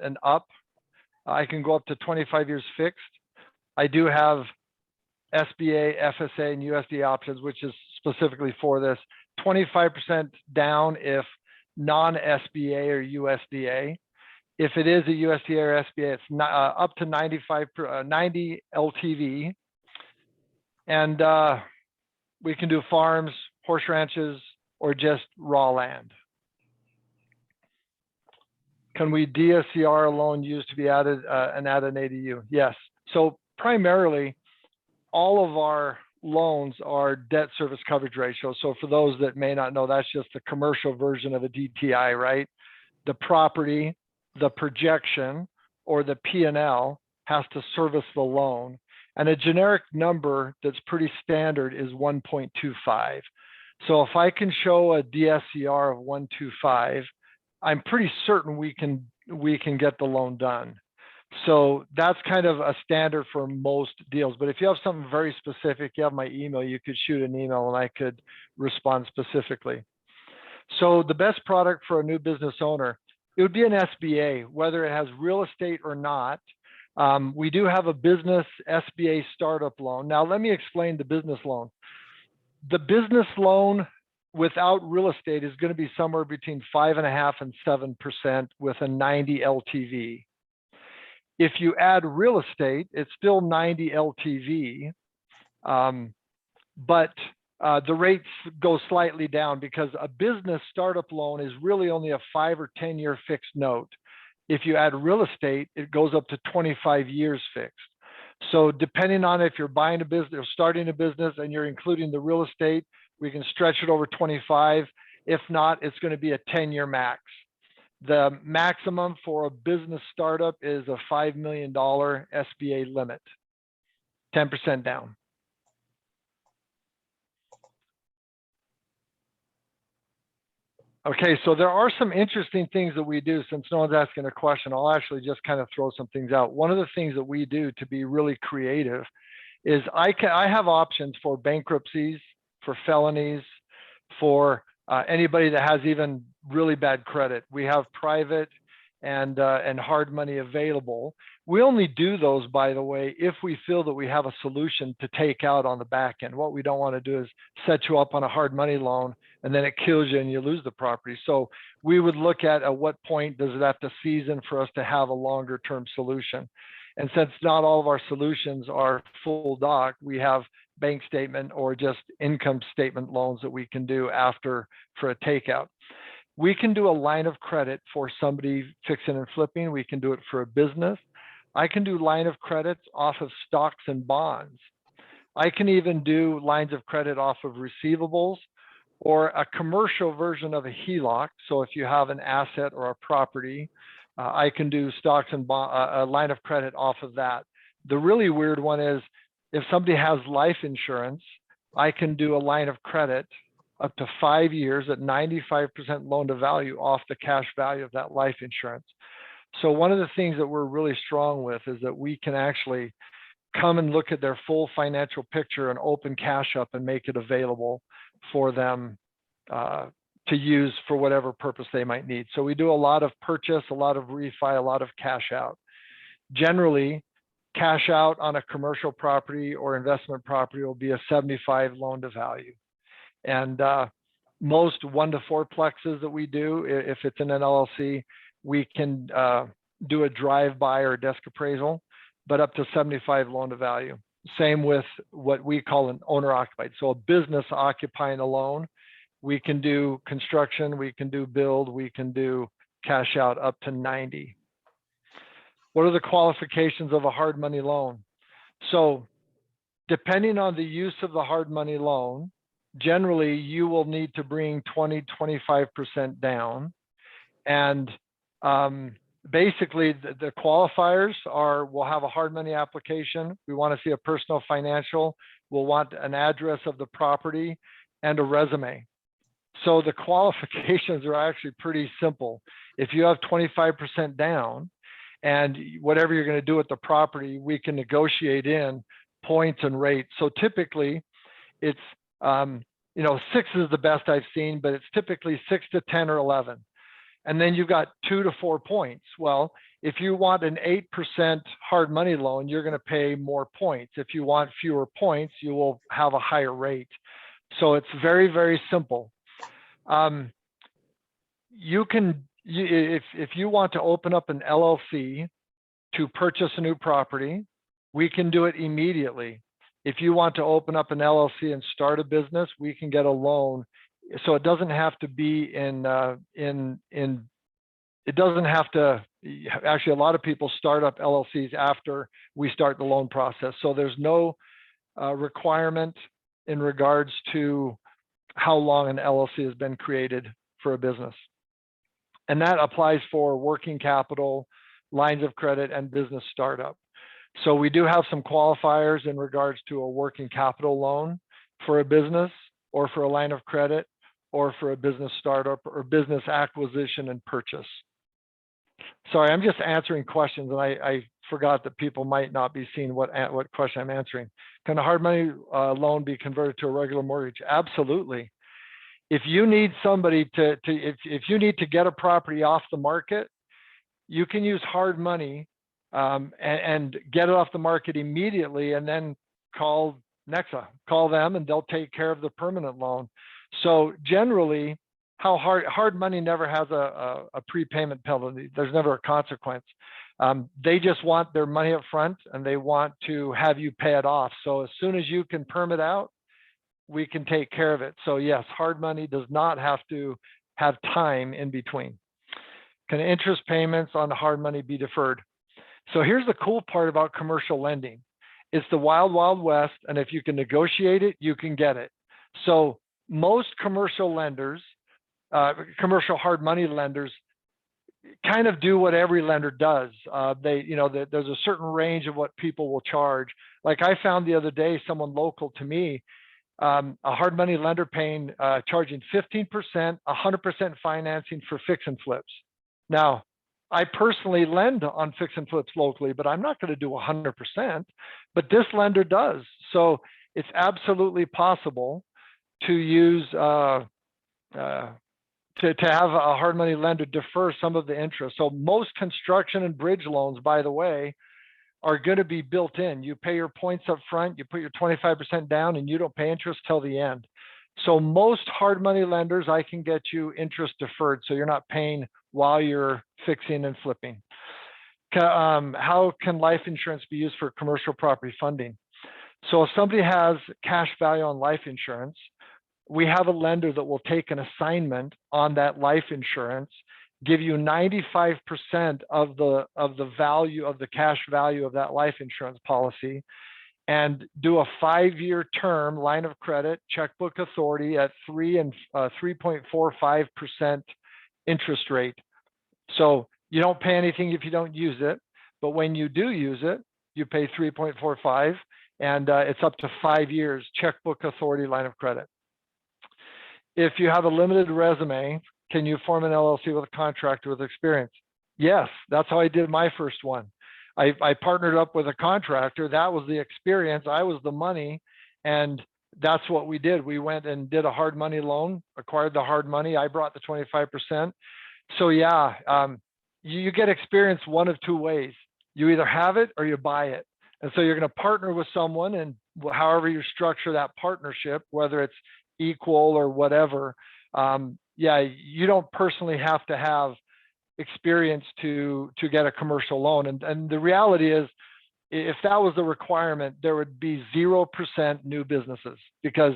Speaker 5: and up, I can go up to 25 years fixed. I do have SBA, FSA, and USDA options, which is specifically for this. 25% down if non-SBA or USDA. If it is a USDA or SBA, it's not, up to 90 LTV. And we can do farms, horse ranches, or just raw land. Can we DSCR a loan used to be added and add an ADU? Yes. So primarily, all of our loans are debt service coverage ratio. So for those that may not know, that's just the commercial version of a DTI, right? The property, the projection, or the P&L has to service the loan. And a generic number that's pretty standard is 1.25. So if I can show a DSCR of 1.25, I'm pretty certain we can get the loan done. So that's kind of a standard for most deals. But if you have something very specific, you have my email, you could shoot an email and I could respond specifically. So the best product for a new business owner, it would be an SBA, whether it has real estate or not. We do have a business SBA startup loan. Now, let me explain the business loan. The business loan without real estate is going to be somewhere between 5.5% and 7% with a 90 LTV. If you add real estate, it's still 90 LTV, but the rates go slightly down because a business startup loan is really only a 5 or 10 year fixed note. If you add real estate, it goes up to 25 years fixed. So depending on if you're buying a business or starting a business and you're including the real estate, we can stretch it over 25. If not, it's going to be a 10-year max. The maximum for a business startup is a $5 million SBA limit, 10% down. Okay, so there are some interesting things that we do. Since no one's asking a question, I'll actually just kind of throw some things out. One of the things that we do to be really creative is I have options for bankruptcies, for felonies, for anybody that has even really bad credit. We have private and hard money available. We only do those, by the way, if we feel that we have a solution to take out on the back end. What we don't want to do is set you up on a hard money loan and then it kills you and you lose the property. So we would look at what point does it have to season for us to have a longer term solution. And since not all of our solutions are full doc, we have bank statement or just income statement loans that we can do after for a takeout. We can do a line of credit for somebody fixing and flipping. We can do it for a business. I can do line of credits off of stocks and bonds. I can even do lines of credit off of receivables or a commercial version of a HELOC. So if you have an asset or a property, I can do stocks and bond, a line of credit off of that. The really weird one is if somebody has life insurance, I can do a line of credit up to 5 years at 95% loan to value off the cash value of that life insurance. So one of the things that we're really strong with is that we can actually come and look at their full financial picture and open cash up and make it available for them to use for whatever purpose they might need. So we do a lot of purchase, a lot of refi, a lot of cash out. Generally, cash out on a commercial property or investment property will be a 75 loan to value. And most 1 to 4 plexes that we do, if it's an LLC, we can do a drive-by or desk appraisal, but up to 75 loan to value. Same with what we call an owner occupied. So a business occupying a loan, we can do construction, we can do build, we can do cash out up to 90. What are the qualifications of a hard money loan? So depending on the use of the hard money loan, generally you will need to bring 25% down. And basically the qualifiers are, we'll have a hard money application. We want to see a personal financial. We'll want an address of the property and a resume. So the qualifications are actually pretty simple. If you have 25% down and whatever you're going to do with the property, we can negotiate in points and rates. So typically it's, 6 is the best I've seen, but it's typically 6 to 10 or 11. And then you've got 2 to 4 points. Well, if you want an 8% hard money loan, you're going to pay more points. If you want fewer points, you will have a higher rate. So it's very, very simple. If you want to open up an LLC to purchase a new property, we can do it immediately. If you want to open up an LLC and start a business, we can get a loan. So it doesn't have to be it doesn't have to, actually a lot of people start up LLCs after we start the loan process. So there's no requirement in regards to how long an LLC has been created for a business. And that applies for working capital, lines of credit, and business startup. So we do have some qualifiers in regards to a working capital loan for a business or for a line of credit or for a business startup or business acquisition and purchase. Sorry, I'm just answering questions, and I forgot that people might not be seeing what question I'm answering. Can a hard money loan be converted to a regular mortgage? Absolutely. If you need somebody if you need to get a property off the market, you can use hard money and get it off the market immediately, and then call Nexa, call them, and they'll take care of the permanent loan. So generally, hard money never has a prepayment penalty. There's never a consequence. They just want their money up front, and they want to have you pay it off. So as soon as you can perm it out, we can take care of it. So yes, hard money does not have to have time in between. Can interest payments on the hard money be deferred? So here's the cool part about commercial lending. It's the wild, wild west, and if you can negotiate it, you can get it. So most commercial lenders, commercial hard money lenders, kind of do what every lender does. There's a certain range of what people will charge. Like I found the other day, someone local to me, a hard money lender charging 15%, 100% financing for fix and flips. Now, I personally lend on fix and flips locally, but I'm not going to do 100%, but this lender does. So it's absolutely possible to use, to have a hard money lender defer some of the interest. So most construction and bridge loans, by the way, are going to be built in. You pay your points up front, you put your 25% down, and you don't pay interest till the end. So most hard money lenders, I can get you interest deferred, so you're not paying while you're fixing and flipping. How can life insurance be used for commercial property funding? So if somebody has cash value on life insurance, we have a lender that will take an assignment on that life insurance, give you 95% of the value of the cash value of that life insurance policy, and do a 5-year term line of credit, checkbook authority at 3.45% interest rate. So you don't pay anything if you don't use it, but when you do use it, you pay 3.45, and it's up to 5 years, checkbook authority line of credit. If you have a limited resume, can you form an LLC with a contractor with experience? Yes, that's how I did my first one. I partnered up with a contractor. That was the experience. I was the money, and that's what we did. We went and did a hard money loan, acquired the hard money. I brought the 25%. So yeah, you get experience one of two ways. You either have it or you buy it. And so you're going to partner with someone, and however you structure that partnership, whether it's equal or whatever, yeah, you don't personally have to have experience to get a commercial loan. And the reality is, if that was the requirement, there would be 0% new businesses, because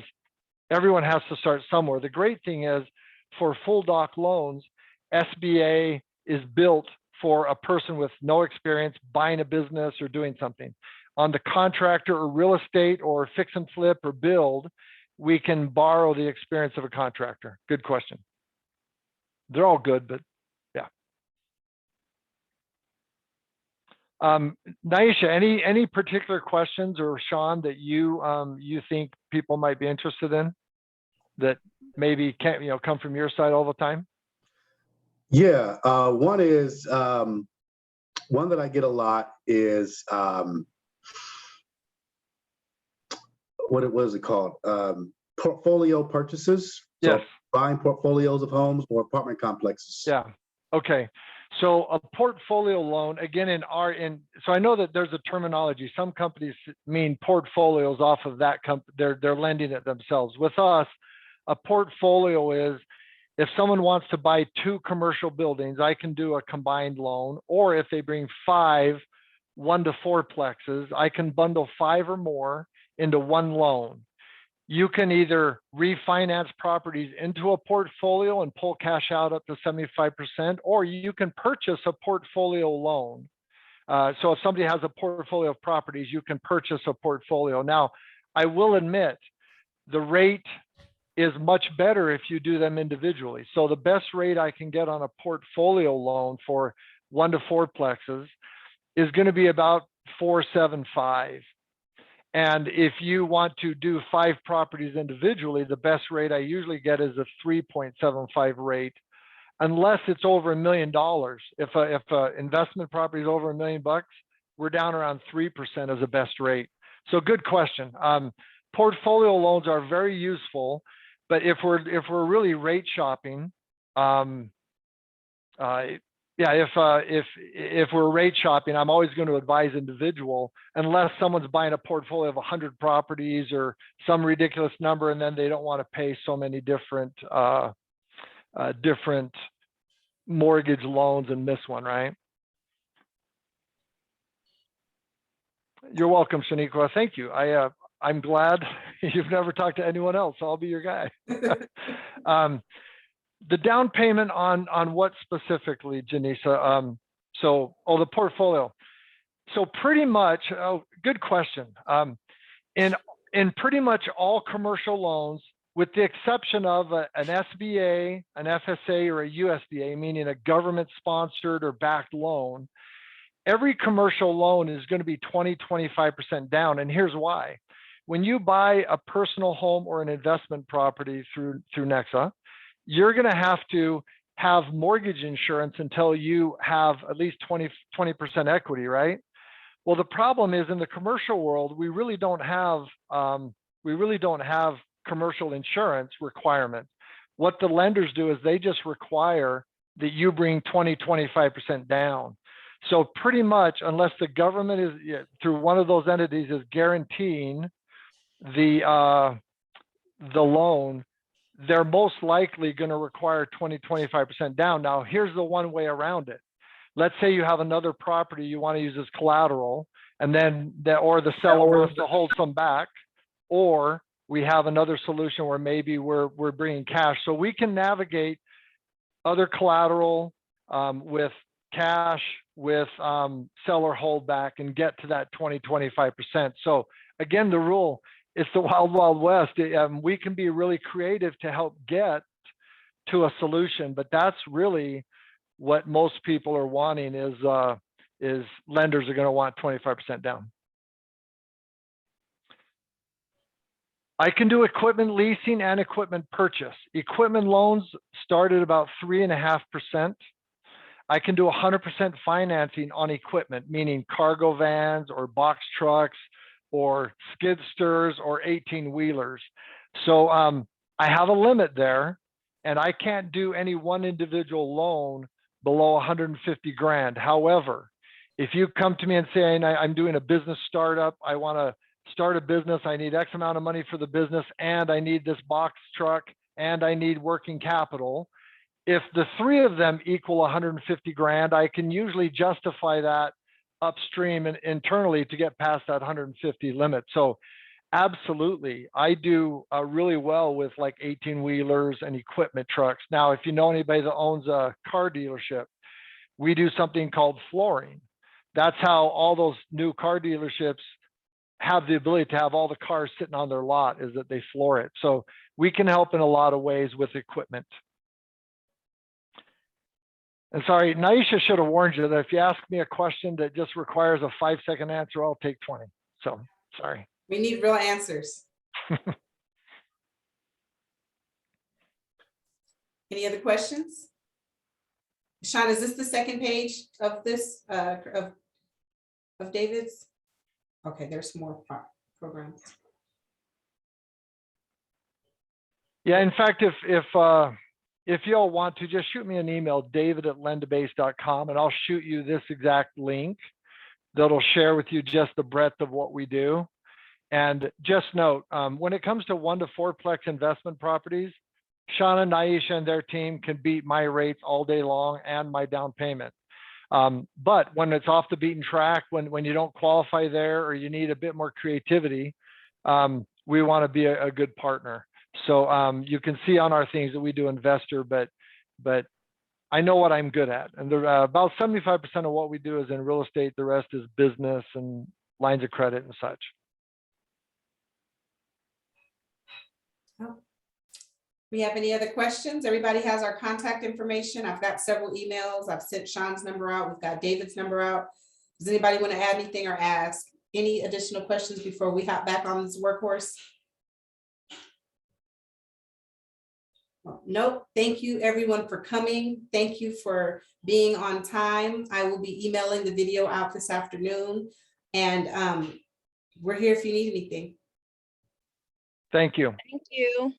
Speaker 5: everyone has to start somewhere. The great thing is, for full doc loans, SBA is built for a person with no experience buying a business or doing something. On the contractor or real estate or fix and flip or build, we can borrow the experience of a contractor? Good question. They're all good, but yeah. Naisha, any particular questions, or Sean, that you think people might be interested in that maybe can't come from your side all the time?
Speaker 3: Yeah, one is one that I get a lot is what was it called? Portfolio purchases.
Speaker 5: Yes.
Speaker 3: So buying portfolios of homes or apartment complexes.
Speaker 5: Yeah. Okay. So a portfolio loan, again, so I know that there's a terminology. Some companies mean portfolios off of that company. They're lending it themselves. With us, a portfolio is if someone wants to buy 2 commercial buildings, I can do a combined loan, or if they bring 5 1 to 4 plexes, I can bundle 5 or more into one loan. You can either refinance properties into a portfolio and pull cash out up to 75%, or you can purchase a portfolio loan. So if somebody has a portfolio of properties, you can purchase a portfolio. Now, I will admit, the rate is much better if you do them individually. So the best rate I can get on a portfolio loan for 1 to 4 plexes is going to be about 4.75. And if you want to do 5 properties individually, the best rate I usually get is a 3.75 rate, unless it's over $1 million. If a investment property is over $1 million, we're down around 3% as a best rate. So good question. Portfolio loans are very useful, but if we're really rate shopping, if we're rate shopping, I'm always going to advise individual, unless someone's buying a portfolio of 100 properties or some ridiculous number, and then they don't want to pay so many different different mortgage loans and miss one, right? You're welcome, Shaniqua. Thank you. I'm glad you've never talked to anyone else. I'll be your guy. The down payment on what specifically, Janisa? The portfolio. So pretty much, good question. In pretty much all commercial loans, with the exception of an SBA, an FSA, or a USDA, meaning a government-sponsored or backed loan, every commercial loan is going to be 20-25% down. And here's why. When you buy a personal home or an investment property through Nexa, you're going to have mortgage insurance until you have at least 20% equity, right? Well, the problem is, in the commercial world, we really don't have commercial insurance requirements. What the lenders do is they just require that you bring 20-25% down. So pretty much, unless the government is through one of those entities is guaranteeing the loan, they're most likely going to require 20-25% down. Now, here's the one way around it. Let's say you have another property you want to use as collateral, and then the seller wants to hold some back, or we have another solution where maybe we're bringing cash. So we can navigate other collateral with cash, with seller holdback, and get to that 20-25%. So again, the rule, it's the wild, wild west. We can be really creative to help get to a solution, but that's really what most people are wanting is lenders are going to want 25% down. I can do equipment leasing and equipment purchase. Equipment loans start at about 3.5%. I can do 100% financing on equipment, meaning cargo vans or box trucks or skid steers or 18-wheelers. So I have a limit there, and I can't do any one individual loan below 150 grand. However, if you come to me and say, I'm doing a business startup, I want to start a business, I need X amount of money for the business, and I need this box truck, and I need working capital. If the 3 of them equal 150 grand, I can usually justify that upstream and internally to get past that 150 limit. So absolutely, I do really well with like 18-wheelers and equipment trucks. Now, if you know anybody that owns a car dealership, we do something called flooring. That's how all those new car dealerships have the ability to have all the cars sitting on their lot is that they floor it. So we can help in a lot of ways with equipment. And sorry, Naisha should have warned you that if you ask me a question that just requires a 5-second answer, I'll take 20. So sorry.
Speaker 2: We need real answers. Any other questions? Sean, is this the second page of this, of David's? Okay, there's more programs.
Speaker 5: Yeah, in fact, if y'all want to, just shoot me an email, david@lendabase.com, and I'll shoot you this exact link that'll share with you just the breadth of what we do. And just note, when it comes to 1 to 4-plex investment properties, Shauna, Naisha, and their team can beat my rates all day long and my down payment. But when it's off the beaten track, when you don't qualify there or you need a bit more creativity, we want to be a good partner. So you can see on our things that we do investor, but I know what I'm good at. And about 75% of what we do is in real estate. The rest is business and lines of credit and such.
Speaker 2: We have any other questions? Everybody has our contact information. I've got several emails. I've sent Sean's number out. We've got David's number out. Does anybody want to add anything or ask any additional questions before we hop back on this workhorse? Nope. Thank you everyone for coming. Thank you for being on time. I will be emailing the video out this afternoon, and we're here if you need anything.
Speaker 5: Thank you.
Speaker 4: Thank you.